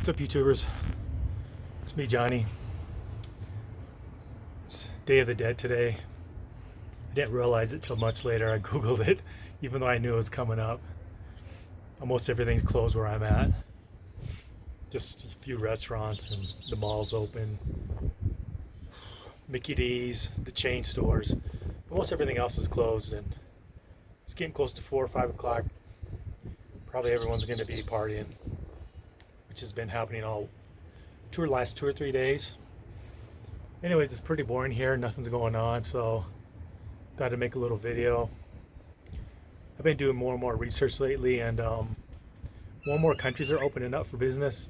What's up, YouTubers? It's me, Johnny. It's Day of the Dead today. I didn't realize it till much later. I Googled it, even though I knew it was coming up. Almost everything's closed where I'm at. Just a few restaurants and the mall's open. Mickey D's, the chain stores. Almost everything else is closed, and it's getting close to 4 or 5 o'clock. Probably everyone's going to be partying, which has been happening all last 2 or 3 days. Anyways, it's pretty boring here. Nothing's going on, so thought to make a little video. I've been doing more and more research lately, and more and more countries are opening up for business.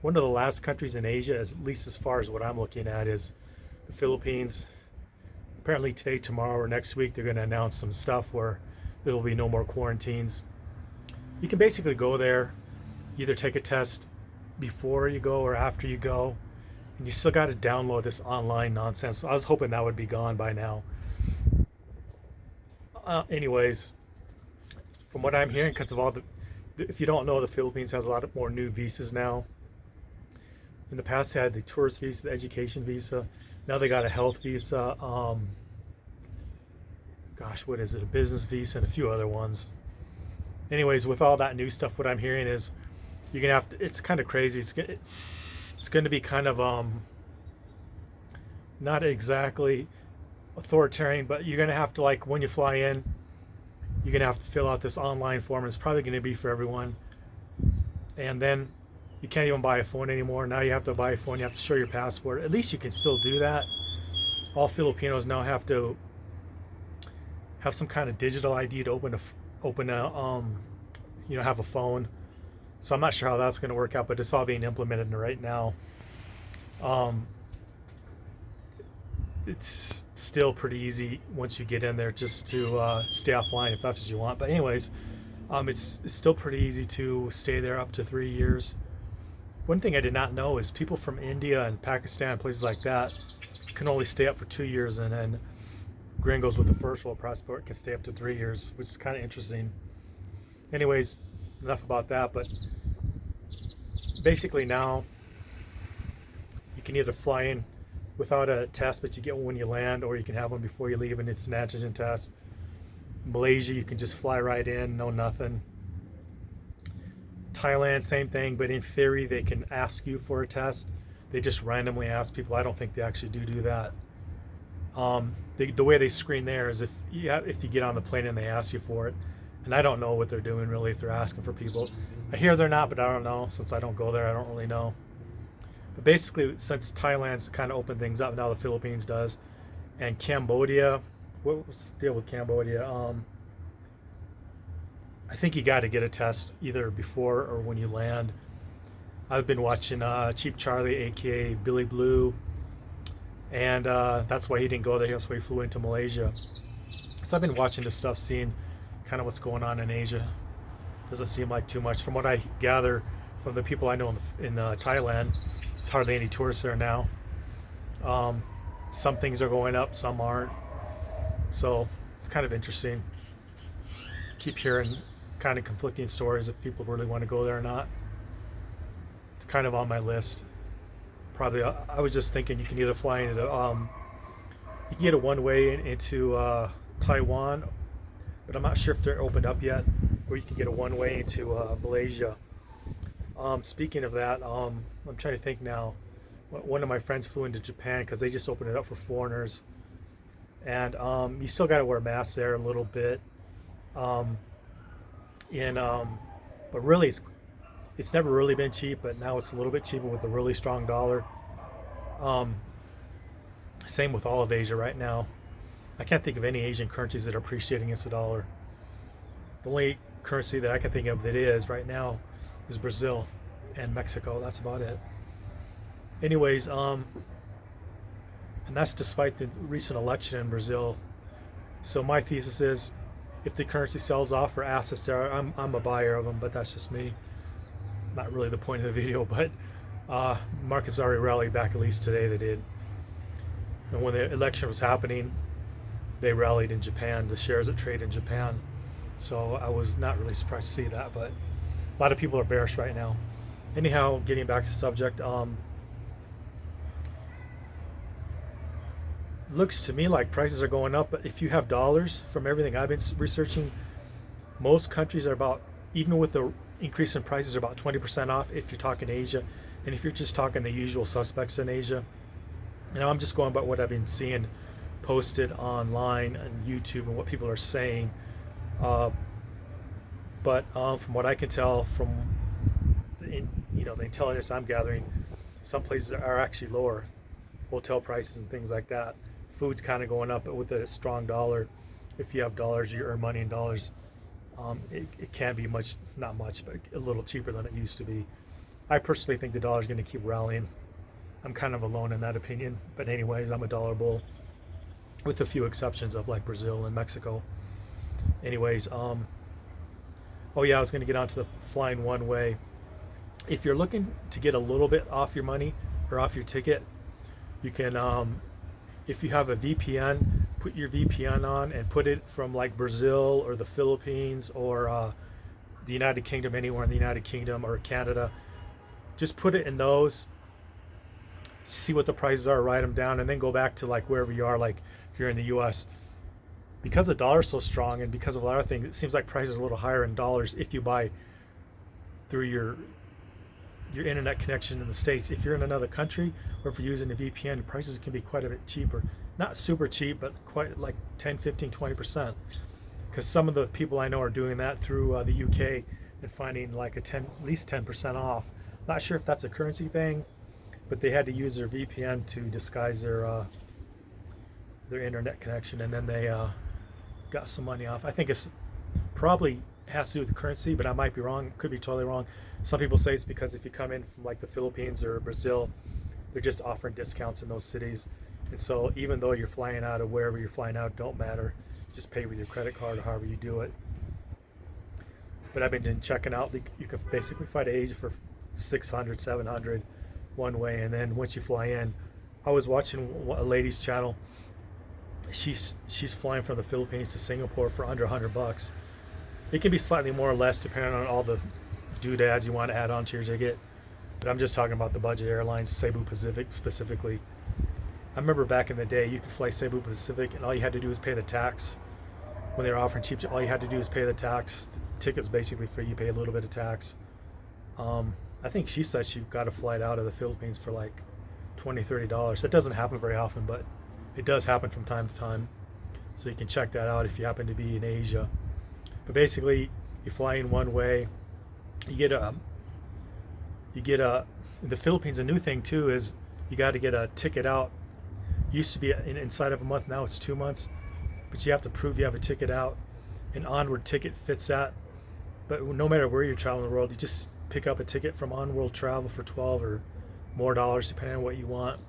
One of the last countries in Asia, at least as far as what I'm looking at, is the Philippines. Apparently today, tomorrow, or next week, they're going to announce some stuff where there will be no more quarantines. You can basically go there, either take a test before you go or after you go, and you still got to download this online nonsense. So I was hoping that would be gone by now. Anyways, from what I'm hearing, because of all if you don't know, the Philippines has a lot more new visas now. In the past, they had the tourist visa, the education visa. Now they got a health visa. Gosh, what is it? A business visa and a few other ones. Anyways, with all that new stuff, what I'm hearing is you're gonna have to. It's kind of crazy. It's going to be kind of not exactly authoritarian, but you're going to have to, like, when you fly in, you're going to have to fill out this online form. It's probably going to be for everyone. And then you can't even buy a phone anymore. Now you have to buy a phone. You have to show your passport. At least you can still do that. All Filipinos now have to have some kind of digital ID to have a phone. So I'm not sure how that's going to work out, but it's all being implemented right now. It's still pretty easy once you get in there just to stay offline if that's what you want. But anyways, it's still pretty easy to stay there up to 3 years. One thing I did not know is people from India and Pakistan, places like that, can only stay up for 2 years, and then gringos with the first world passport can stay up to 3 years, which is kind of interesting. Anyways, enough about that, but basically now you can either fly in without a test, but you get one when you land, or you can have one before you leave, and it's an antigen test. Malaysia, you can just fly right in, no nothing. Thailand, same thing, but in theory they can ask you for a test. They just randomly ask people. I don't think they actually do that. The way they screen there is if you get on the plane and they ask you for it. And I don't know what they're doing really, if they're asking for people. I hear they're not, but I don't know. Since I don't go there, I don't really know. But basically, since Thailand's kind of opened things up, now the Philippines does. And Cambodia, what's the deal with Cambodia? I think you got to get a test either before or when you land. I've been watching Cheap Charlie, aka Billy Blue. And that's why he didn't go there. That's why he flew into Malaysia. So I've been watching this stuff, seeing kind of what's going on in Asia. Doesn't seem like too much. From what I gather from the people I know in Thailand, there's hardly any tourists there now. Some things are going up, some aren't. So it's kind of interesting. Keep hearing kind of conflicting stories if people really want to go there or not. It's kind of on my list. Probably, I was just thinking you can either fly into you can get a one-way into Taiwan, but I'm not sure if they're opened up yet, or you can get a one-way into Malaysia. Speaking of that, I'm trying to think now. One of my friends flew into Japan because they just opened it up for foreigners, and you still got to wear masks there a little bit. But really, it's never really been cheap, but now it's a little bit cheaper with a really strong dollar. Same with all of Asia right now. I can't think of any Asian currencies that are appreciating against the dollar. The only currency that I can think of that is right now is Brazil and Mexico. That's about it. Anyways, and that's despite the recent election in Brazil. So my thesis is, if the currency sells off for assets there, I'm a buyer of them, but that's just me. Not really the point of the video, but markets already rallied back, at least today they did. And when the election was happening, they rallied in Japan, the shares that trade in Japan. So I was not really surprised to see that, but a lot of people are bearish right now. Anyhow, getting back to the subject, looks to me like prices are going up. But if you have dollars, from everything I've been researching, most countries are about, even with the increase in prices, are about 20% off if you're talking Asia. And if you're just talking the usual suspects in Asia, I'm just going by what I've been seeing posted online on YouTube and what people are saying. Uh, but from what I can tell from the intelligence I'm gathering, some places are actually lower, hotel prices and things like that. Food's kind of going up, but with a strong dollar, if you have dollars, you earn money in dollars. It can be much, not much, but a little cheaper than it used to be. I personally think the dollar is going to keep rallying. I'm kind of alone in that opinion, but anyways, I'm a dollar bull, with a few exceptions of like Brazil and Mexico. Anyways, oh yeah, I was going to get onto the flying one way. If you're looking to get a little bit off your money or off your ticket, you can, if you have a VPN, put your VPN on and put it from like Brazil or the Philippines or the United Kingdom, anywhere in the United Kingdom or Canada. Just put it in those, see what the prices are, write them down, and then go back to like wherever you are. Like if you're in the US, because the dollar's so strong and because of a lot of things, it seems like prices are a little higher in dollars if you buy through your internet connection in the States. If you're in another country or if you're using a VPN, prices can be quite a bit cheaper. Not super cheap, but quite like 10, 15, 20%. Because some of the people I know are doing that through the UK and finding like at least 10% off. Not sure if that's a currency thing, but they had to use their VPN to disguise their internet connection, and then they got some money off. I think it's probably has to do with the currency, but I might be wrong. Could be totally wrong. Some people say it's because if you come in from like the Philippines or Brazil, they're just offering discounts in those cities. And so even though you're flying out of wherever you're flying out, don't matter. Just pay with your credit card or however you do it. But I've been checking out, you can basically fly to Asia for 600, 700 one way. And then once you fly in, I was watching a lady's channel. She's flying from the Philippines to Singapore for under $100. It can be slightly more or less depending on all the doodads you want to add on to your ticket. But I'm just talking about the budget airlines, Cebu Pacific specifically. I remember back in the day, you could fly Cebu Pacific and all you had to do was pay the tax. When they were offering cheap, all you had to do was pay the tax. The ticket's basically free, you pay a little bit of tax. I think she said she got a flight out of the Philippines for like $20, $30. That doesn't happen very often, but it does happen from time to time. So you can check that out if you happen to be in Asia. But basically, you fly in one way. You get a in the Philippines, a new thing too is you got to get a ticket out. Used to be inside of a month, now it's 2 months. But you have to prove you have a ticket out. An onward ticket fits that. But no matter where you're traveling in the world, you just pick up a ticket from Onworld Travel for $12 or more dollars, depending on what you want.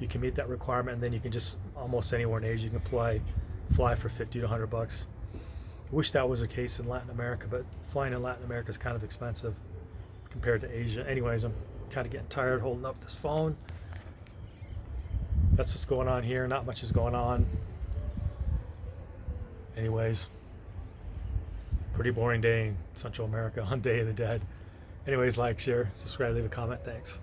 You can meet that requirement, and then you can just almost anywhere in Asia you can fly for 50 to $100. I wish that was the case in Latin America, but flying in Latin America is kind of expensive compared to Asia. Anyways, I'm kind of getting tired holding up this phone. That's what's going on here. Not much is going on. Anyways, pretty boring day in Central America on Day of the Dead. Anyways, like, share, subscribe, leave a comment. Thanks.